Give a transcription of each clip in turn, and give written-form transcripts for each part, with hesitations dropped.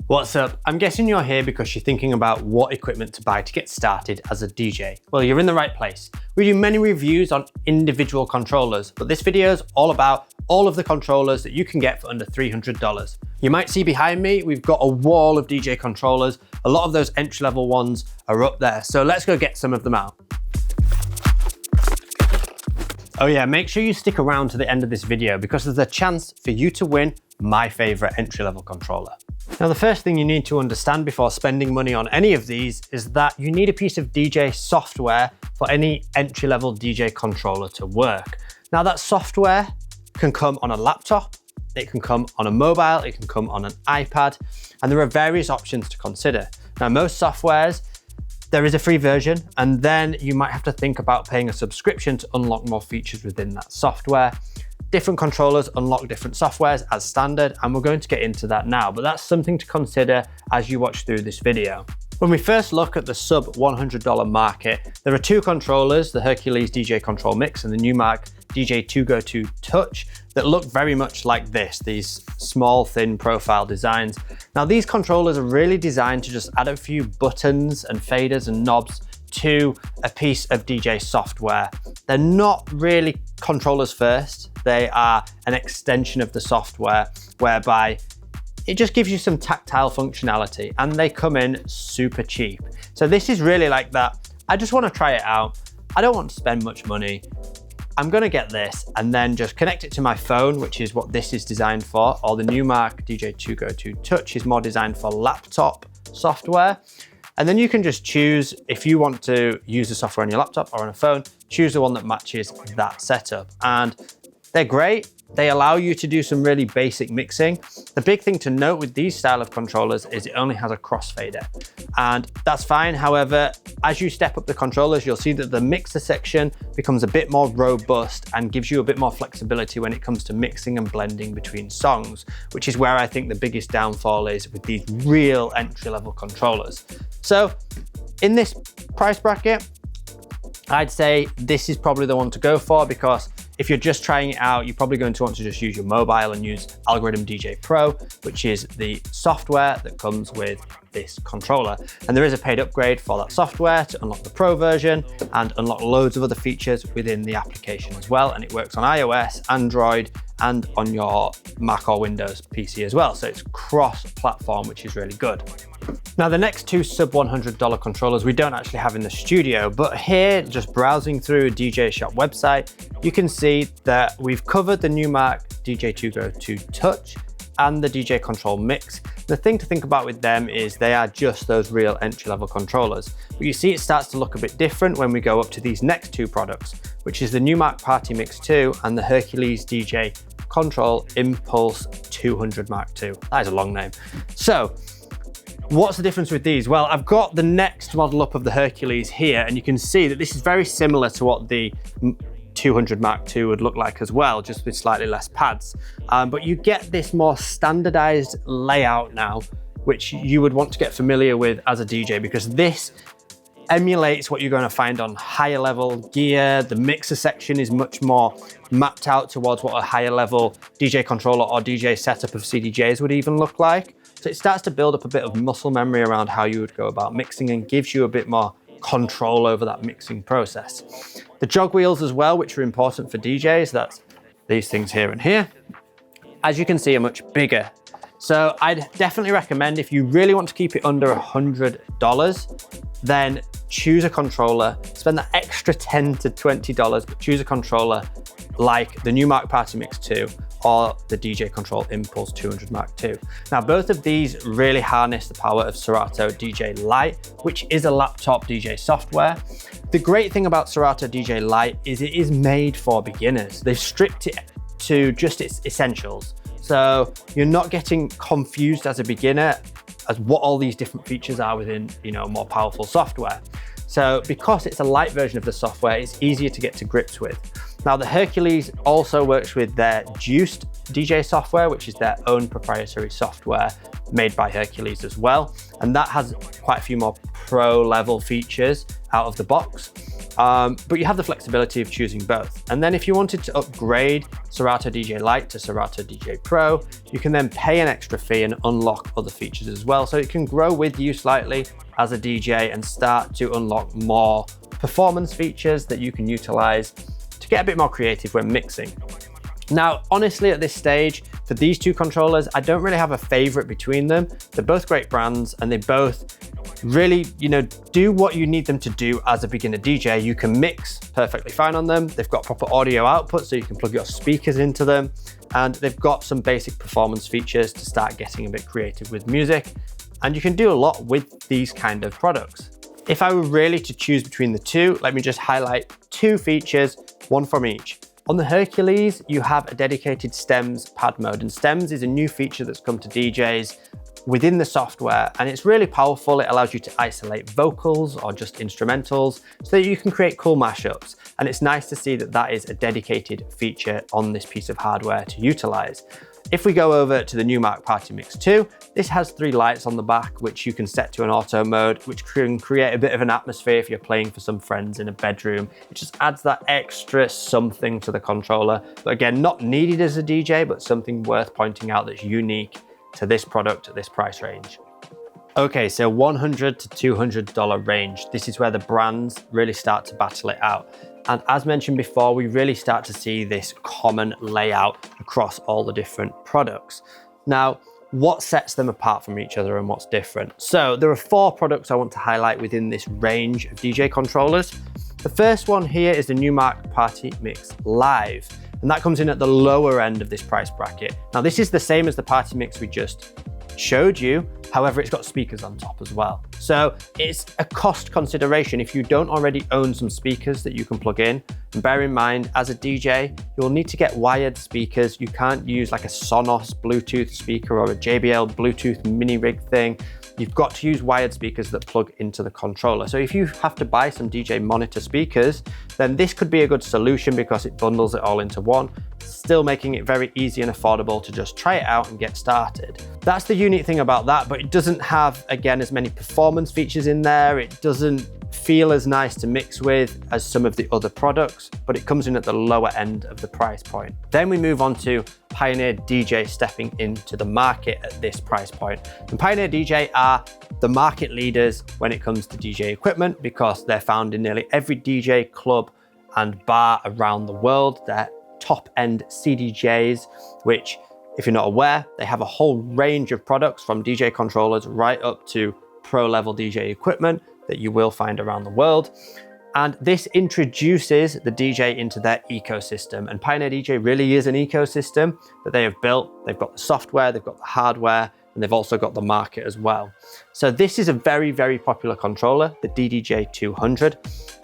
What's up? I'm guessing you're here because you're thinking about what equipment to buy to get started as a DJ. Well, you're in the right place. We do many reviews on individual controllers, but this video is all about all of the controllers that you can get for under $300. You might see behind me, we've got a wall of DJ controllers. A lot of those entry-level ones are up there. So let's go get some of them out. Oh yeah, make sure you stick around to the end of this video because there's a chance for you to win my favorite entry-level controller. Now, the first thing you need to understand before spending money on any of these is that you need a piece of DJ software for any entry-level DJ controller to work. Now, that software can come on a laptop, it can come on a mobile, it can come on an iPad, and there are various options to consider. Now, most softwares, there is a free version, and then you might have to think about paying a subscription to unlock more features within that software. Different controllers unlock different softwares as standard, and we're going to get into that now, but that's something to consider as you watch through this video. When we first look at the sub $100 market, there are two controllers, the Hercules DJ Control Mix and the Numark DJ2Go2 Touch, that look very much like this, these small, thin profile designs. Now, these controllers are really designed to just add a few buttons and faders and knobs to a piece of DJ software. They're not really controllers first, they are an extension of the software whereby it just gives you some tactile functionality, and they come in super cheap. So this is really like that, I just want to try it out, I don't want to spend much money, I'm gonna get this and then just connect it to my phone, which is what this is designed for, or the Numark DJ2Go2 Touch is more designed for laptop software. And then you can just choose if you want to use the software on your laptop or on a phone, choose the one that matches that setup. And they're great. They allow you to do some really basic mixing. The big thing to note with these style of controllers is it only has a crossfader, and that's fine. However, as you step up the controllers, you'll see that the mixer section becomes a bit more robust and gives you a bit more flexibility when it comes to mixing and blending between songs, which is where I think the biggest downfall is with these real entry-level controllers. So in this price bracket, I'd say this is probably the one to go for, because if you're just trying it out, you're probably going to want to just use your mobile and use Algorithm DJ Pro, which is the software that comes with this controller. And there is a paid upgrade for that software to unlock the Pro version and unlock loads of other features within the application as well. And it works on iOS, Android, and on your Mac or Windows PC as well. So it's cross-platform, which is really good. Now, the next two sub $100 controllers we don't actually have in the studio, but here, just browsing through a DJ Shop website, you can see that we've covered the Numark DJ2Go2 Touch and the DJ Control Mix. The thing to think about with them is they are just those real entry-level controllers. But you see it starts to look a bit different when we go up to these next two products, which is the Numark Party Mix 2 and the Hercules DJ Control Impulse 200 Mark II. That is a long name. So, what's the difference with these? Well, I've got the next model up of the Hercules here, and you can see that this is very similar to what the 200 Mark II would look like as well, just with slightly less pads. But you get this more standardized layout now, which you would want to get familiar with as a DJ, because this emulates what you're going to find on higher level gear. The mixer section is much more mapped out towards what a higher level DJ controller or DJ setup of CDJs would even look like. So it starts to build up a bit of muscle memory around how you would go about mixing and gives you a bit more control over that mixing process. The jog wheels as well, which are important for DJs, that's these things here and here, as you can see, are much bigger. So I'd definitely recommend, if you really want to keep it under $100, then choose a controller, spend that extra $10 to $20, but choose a controller like the Numark Party Mix 2 or the DJ Control Impulse 200 Mark II. Now, both of these really harness the power of Serato DJ Lite, which is a laptop DJ software. The great thing about Serato DJ Lite is it is made for beginners. They've stripped it to just its essentials. So you're not getting confused as a beginner as what all these different features are within, more powerful software. So because it's a light version of the software, it's easier to get to grips with. Now, the Hercules also works with their Juiced DJ software, which is their own proprietary software made by Hercules as well. And that has quite a few more pro level features out of the box. but you have the flexibility of choosing both. And then if you wanted to upgrade Serato DJ Lite to Serato DJ Pro, you can then pay an extra fee and unlock other features as well. So it can grow with you slightly as a DJ and start to unlock more performance features that you can utilize to get a bit more creative when mixing. Now, honestly, at this stage, for these two controllers, I don't really have a favorite between them. They're both great brands and they both really, do what you need them to do as a beginner DJ. You can mix perfectly fine on them. They've got proper audio output, so you can plug your speakers into them. And they've got some basic performance features to start getting a bit creative with music. And you can do a lot with these kind of products. If I were really to choose between the two, let me just highlight two features, one from each. On the Hercules, you have a dedicated stems pad mode, and stems is a new feature that's come to DJs within the software, and it's really powerful. It allows you to isolate vocals or just instrumentals so that you can create cool mashups. And it's nice to see that that is a dedicated feature on this piece of hardware to utilize. If we go over to the Numark Party Mix 2, this has 3 lights on the back, which you can set to an auto mode, which can create a bit of an atmosphere if you're playing for some friends in a bedroom. It just adds that extra something to the controller. But again, not needed as a DJ, but something worth pointing out that's unique to this product at this price range. Okay, so $100 to $200 range. This is where the brands really start to battle it out. And as mentioned before, we really start to see this common layout across all the different products. Now, what sets them apart from each other and what's different? So there are 4 products I want to highlight within this range of DJ controllers. The first one here is the Numark Party Mix Live, and that comes in at the lower end of this price bracket. Now, this is the same as the Party Mix we just showed you. However, it's got speakers on top as well. So it's a cost consideration if you don't already own some speakers that you can plug in. And bear in mind, as a DJ, you'll need to get wired speakers. You can't use like a Sonos Bluetooth speaker or a JBL Bluetooth mini rig thing. You've got to use wired speakers that plug into the controller. So if you have to buy some DJ monitor speakers, then this could be a good solution because it bundles it all into one, still making it very easy and affordable to just try it out and get started. That's the unique thing about that, but it doesn't have, again, as many performance features in there. It doesn't feel as nice to mix with as some of the other products, but it comes in at the lower end of the price point. Then we move on to Pioneer DJ stepping into the market at this price point. And Pioneer DJ are the market leaders when it comes to DJ equipment because they're found in nearly every DJ club and bar around the world. They're top-end CDJs, which, if you're not aware, they have a whole range of products from DJ controllers right up to pro-level DJ equipment that you will find around the world. And this introduces the DJ into their ecosystem. And Pioneer DJ really is an ecosystem that they have built. They've got the software, they've got the hardware, and they've also got the market as well. So this is a very, very popular controller, the DDJ 200.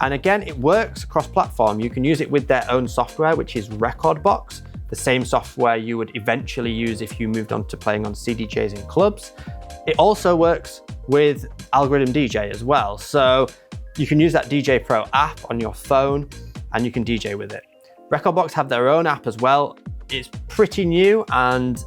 And again, it works across platform. You can use it with their own software, which is Rekordbox, the same software you would eventually use if you moved on to playing on CDJs in clubs. It also works with Algorithm DJ as well. So you can use that DJ Pro app on your phone and you can DJ with it. Rekordbox have their own app as well. It's pretty new and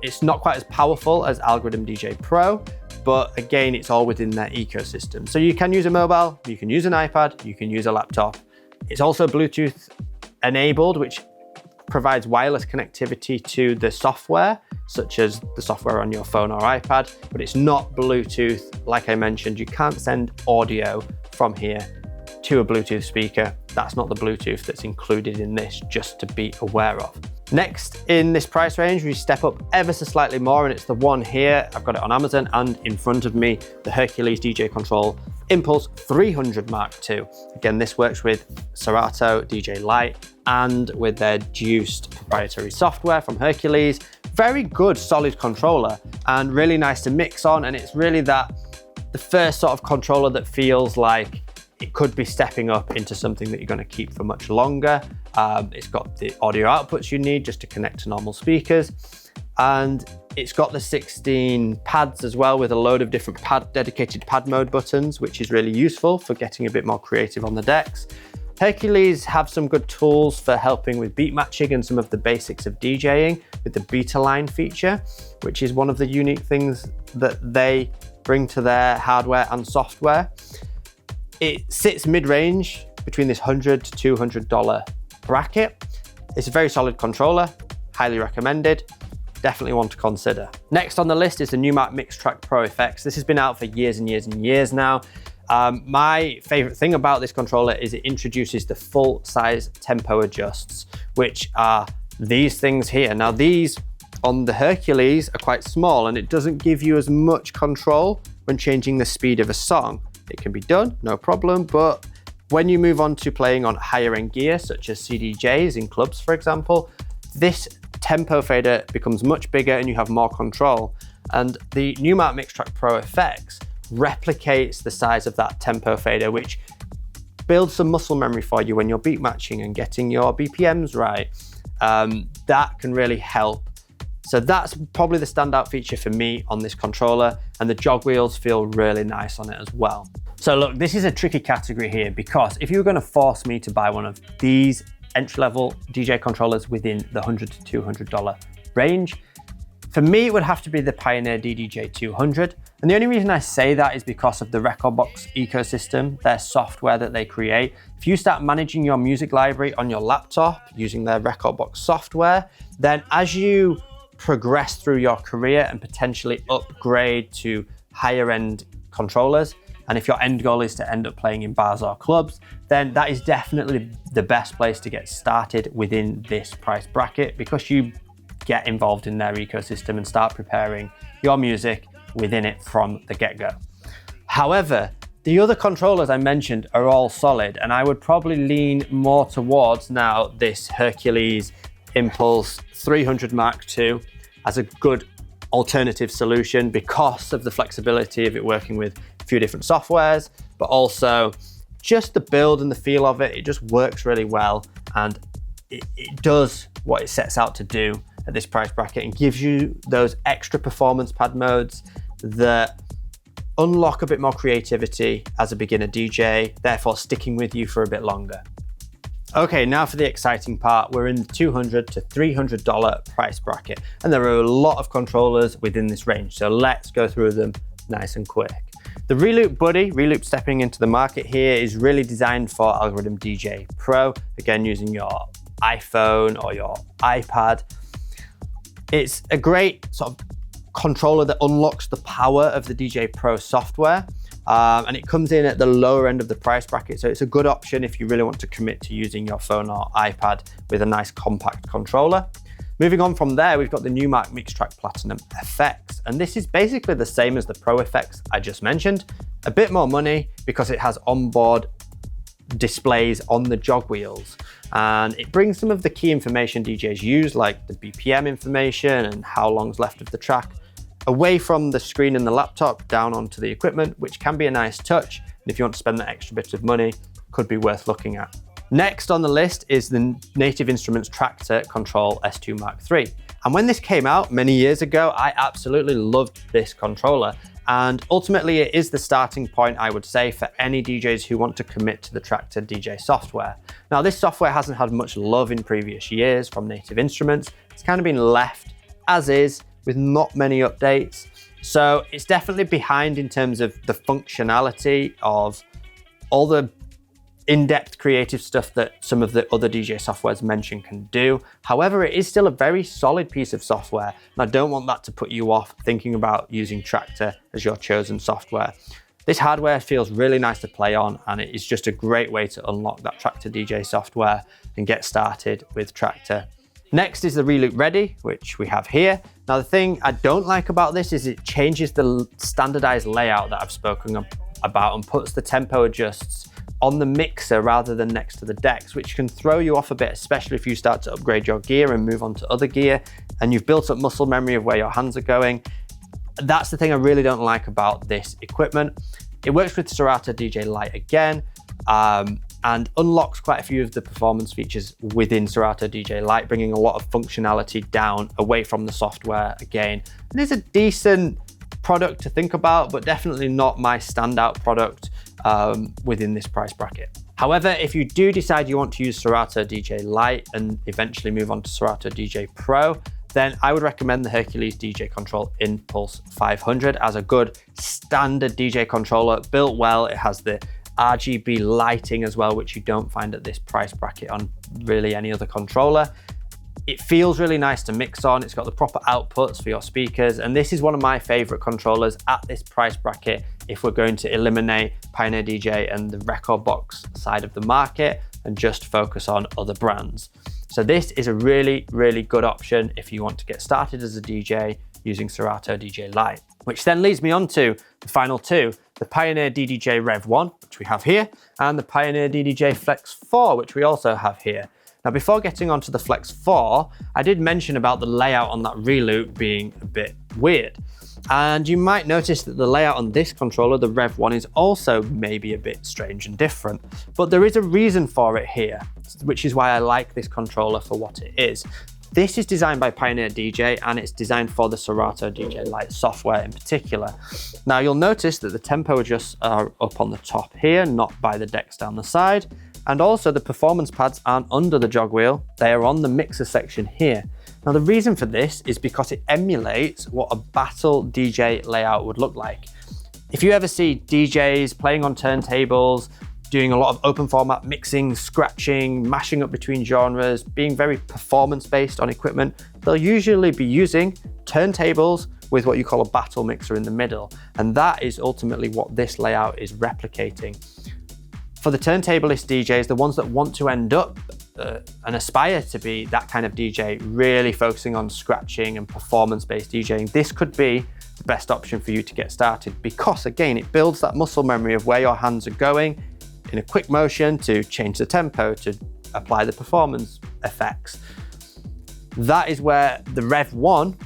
it's not quite as powerful as Algorithm DJ Pro, but again, it's all within their ecosystem. So you can use a mobile, you can use an iPad, you can use a laptop. It's also Bluetooth enabled, which provides wireless connectivity to the software, such as the software on your phone or iPad, but it's not Bluetooth. Like I mentioned, you can't send audio from here to a Bluetooth speaker. That's not the Bluetooth that's included in this, just to be aware of. Next, in this price range, we step up ever so slightly more, and it's the one here. I've got it on Amazon and in front of me, the Hercules DJ Control Impulse 300 Mark II. Again, this works with Serato DJ Lite and with their Juiced proprietary software from Hercules. Very good, solid controller and really nice to mix on. And it's really the first sort of controller that feels like it could be stepping up into something that you're going to keep for much longer. It's got the audio outputs you need just to connect to normal speakers. And it's got the 16 pads as well with a load of different dedicated pad mode buttons, which is really useful for getting a bit more creative on the decks. Hercules have some good tools for helping with beat matching and some of the basics of DJing with the beta line feature, which is one of the unique things that they bring to their hardware and software. It sits mid-range between this $100 to $200 bracket. It's a very solid controller, highly recommended. Definitely one to consider. Next on the list is the Numark Mixtrack Pro FX. This has been out for years and years and years now. My favorite thing about this controller is it introduces the full size tempo adjusts, which are these things here. Now these on the Hercules are quite small and it doesn't give you as much control when changing the speed of a song. It can be done, no problem, but when you move on to playing on higher end gear, such as CDJs in clubs, for example, this tempo fader becomes much bigger and you have more control. And the Numark Mixtrack Pro FX replicates the size of that tempo fader, which builds some muscle memory for you when you're beat matching and getting your BPMs right. That can really help. So that's probably the standout feature for me on this controller, and the jog wheels feel really nice on it as well. So look, this is a tricky category here, because if you were going to force me to buy one of these entry-level DJ controllers within the $100 to $200 range, for me it would have to be the Pioneer DDJ 200. And the only reason I say that is because of the Rekordbox ecosystem, their software that they create. If you start managing your music library on your laptop using their Rekordbox software, then as you progress through your career and potentially upgrade to higher end controllers, and if your end goal is to end up playing in bars or clubs, then that is definitely the best place to get started within this price bracket, because you get involved in their ecosystem and start preparing your music within it from the get-go. However, the other controllers I mentioned are all solid, and I would probably lean more towards now this Hercules Impulse 300 Mark II as a good alternative solution because of the flexibility of it working with a few different softwares, but also just the build and the feel of it. It just works really well, and it does what it sets out to do at this price bracket and gives you those extra performance pad modes that unlock a bit more creativity as a beginner DJ, therefore sticking with you for a bit longer. Okay, now for the exciting part. We're in the $200 to $300 price bracket, and there are a lot of controllers within this range, so let's go through them nice and quick. The Reloop Buddy, Reloop stepping into the market here, is really designed for Algorithm DJ Pro, again using your iPhone or your iPad. It's a great sort of controller that unlocks the power of the DJ Pro software. And it comes in at the lower end of the price bracket, so it's a good option if you really want to commit to using your phone or iPad with a nice compact controller. Moving on from there, we've got the Numark Mixtrack Platinum FX, and this is basically the same as the Pro FX I just mentioned, a bit more money because it has onboard displays on the jog wheels, and it brings some of the key information DJs use, like the BPM information and how long's left of the track, away from the screen in the laptop down onto the equipment, which can be a nice touch. And if you want to spend that extra bit of money, could be worth looking at. Next on the list is the Native Instruments Traktor Control S2 Mark III. And when this came out many years ago, I absolutely loved this controller. And ultimately it is the starting point, I would say, for any DJs who want to commit to the Traktor DJ software. Now, this software hasn't had much love in previous years from Native Instruments. It's kind of been left as is, with not many updates. So it's definitely behind in terms of the functionality of all the in-depth creative stuff that some of the other DJ softwares mentioned can do. However, it is still a very solid piece of software, and I don't want that to put you off thinking about using Traktor as your chosen software. This hardware feels really nice to play on, and it is just a great way to unlock that Traktor DJ software and get started with Traktor. Next is the Reloop Ready, which we have here. Now, the thing I don't like about this is it changes the standardized layout that I've spoken about and puts the tempo adjusts on the mixer rather than next to the decks, which can throw you off a bit, especially if you start to upgrade your gear and move on to other gear and you've built up muscle memory of where your hands are going. That's the thing I really don't like about this equipment. It works with Serato DJ Lite again, and unlocks quite a few of the performance features within Serato DJ Lite, bringing a lot of functionality down away from the software again. And it's a decent product to think about, but definitely not my standout product within this price bracket. However, if you do decide you want to use Serato DJ Lite and eventually move on to Serato DJ Pro, then I would recommend the Hercules DJ Control Impulse 500 as a good standard DJ controller, built well. It has the RGB lighting as well, which you don't find at this price bracket on really any other controller. It feels really nice to mix on. It's got the proper outputs for your speakers. And this is one of my favorite controllers at this price bracket if we're going to eliminate Pioneer DJ and the record box side of the market and just focus on other brands. So this is a really, really good option if you want to get started as a DJ using Serato DJ Lite. Which then leads me on to the final two, the Pioneer DDJ Rev 1, which we have here, and the Pioneer DDJ Flex 4, which we also have here. Now, before getting onto the Flex 4, I did mention about the layout on that reloop being a bit weird. And you might notice that the layout on this controller, the Rev 1, is also maybe a bit strange and different. But there is a reason for it here, which is why I like this controller for what it is. This is designed by Pioneer DJ and it's designed for the Serato DJ Lite software in particular. Now you'll notice that the tempo adjusts are up on the top here, not by the decks down the side. And also the performance pads aren't under the jog wheel, they are on the mixer section here. Now the reason for this is because it emulates what a battle DJ layout would look like. If you ever see DJs playing on turntables, doing a lot of open format mixing, scratching, mashing up between genres, being very performance based on equipment, they'll usually be using turntables with what you call a battle mixer in the middle. And that is ultimately what this layout is replicating. For the turntablist DJs, the ones that want to end up and aspire to be that kind of DJ, really focusing on scratching and performance-based DJing, this could be the best option for you to get started because, again, it builds that muscle memory of where your hands are going in a quick motion to change the tempo, to apply the performance effects. That is where the Rev 1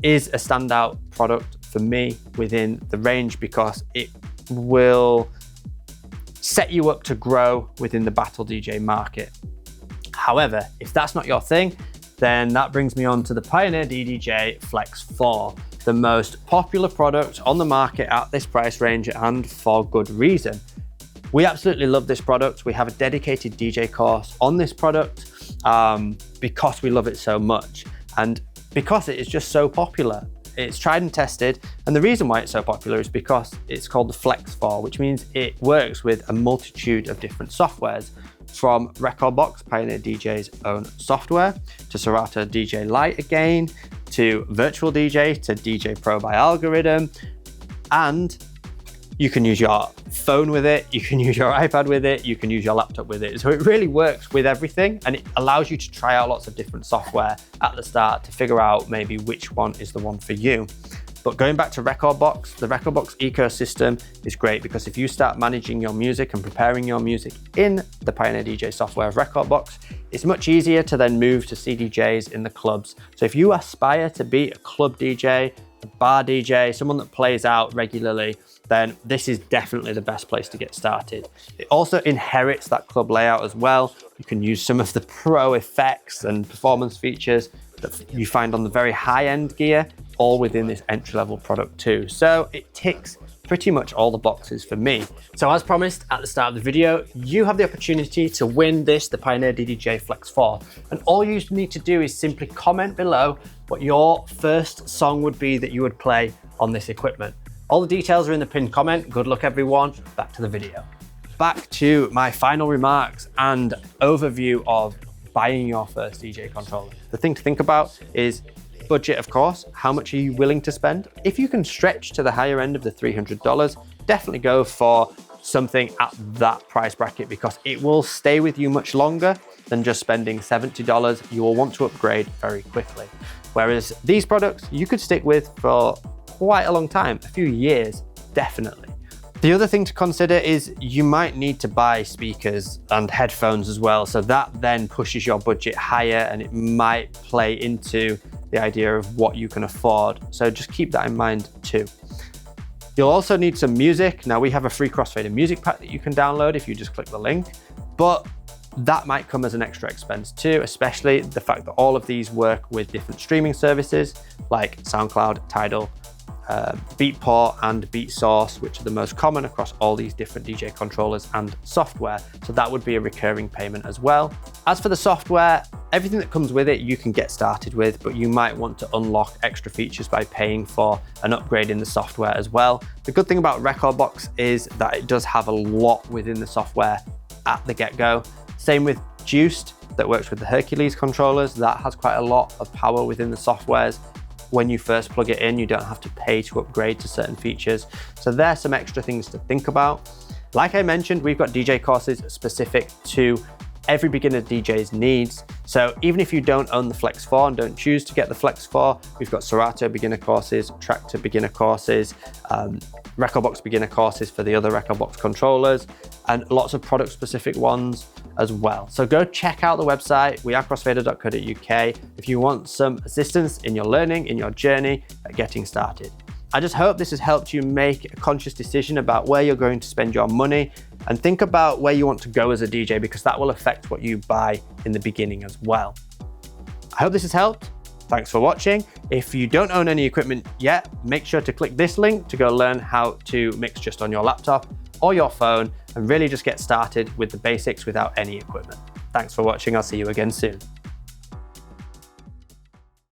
is a standout product for me within the range because it will set you up to grow within the battle DJ market. However, if that's not your thing, then that brings me on to the Pioneer DDJ Flex 4, the most popular product on the market at this price range and for good reason. We absolutely love this product. We have a dedicated DJ course on this product because we love it so much and because it is just so popular. It's tried and tested, and the reason why it's so popular is because it's called the Flex 4, which means it works with a multitude of different softwares, from Rekordbox, Pioneer DJ's own software, to Serato DJ Lite again, to Virtual DJ, to DJ Pro by Algorithm, and you can use your phone with it, you can use your iPad with it, you can use your laptop with it. So it really works with everything and it allows you to try out lots of different software at the start to figure out maybe which one is the one for you. But going back to Rekordbox, the Rekordbox ecosystem is great because if you start managing your music and preparing your music in the Pioneer DJ software of Rekordbox, it's much easier to then move to CDJs in the clubs. So if you aspire to be a club DJ, a bar DJ, someone that plays out regularly, then this is definitely the best place to get started. It also inherits that club layout as well. You can use some of the pro effects and performance features that you find on the very high-end gear, all within this entry-level product too. So it ticks pretty much all the boxes for me. So as promised at the start of the video, you have the opportunity to win this, the Pioneer DDJ Flex 4. And all you need to do is simply comment below what your first song would be that you would play on this equipment. All the details are in the pinned comment. Good luck everyone. Back to the video. Back to my final remarks and overview of buying your first DJ controller. The thing to think about is budget, of course. How much are you willing to spend? If you can stretch to the higher end of the $300, definitely go for something at that price bracket because it will stay with you much longer than just spending $70. You will want to upgrade very quickly. Whereas these products you could stick with for quite a long time, a few years, definitely. The other thing to consider is you might need to buy speakers and headphones as well. So that then pushes your budget higher and it might play into the idea of what you can afford. So just keep that in mind too. You'll also need some music. Now we have a free Crossfader music pack that you can download if you just click the link, but that might come as an extra expense too, especially the fact that all of these work with different streaming services like SoundCloud, Tidal, Beatport and Beat Source, which are the most common across all these different DJ controllers and software. So that would be a recurring payment as well. As for the software, everything that comes with it you can get started with, but you might want to unlock extra features by paying for an upgrade in the software as well. The good thing about rekordbox is that it does have a lot within the software at the get-go. Same with Juiced, that works with the Hercules controllers. That has quite a lot of power within the softwares. When you first plug it in, you don't have to pay to upgrade to certain features. So there's some extra things to think about. Like I mentioned, we've got DJ courses specific to every beginner DJ's needs. So even if you don't own the Flex 4 and don't choose to get the Flex 4, we've got Serato beginner courses, Tractor beginner courses, rekordbox beginner courses for the other rekordbox controllers, and lots of product specific ones as well. So go check out the website, wearecrossfader.co.uk, if you want some assistance in your learning, in your journey at getting started. I just hope this has helped you make a conscious decision about where you're going to spend your money, and think about where you want to go as a DJ, because that will affect what you buy in the beginning as well. I hope this has helped. Thanks for watching. If you don't own any equipment yet, make sure to click this link to go learn how to mix just on your laptop or your phone and really just get started with the basics without any equipment. Thanks for watching. I'll see you again soon.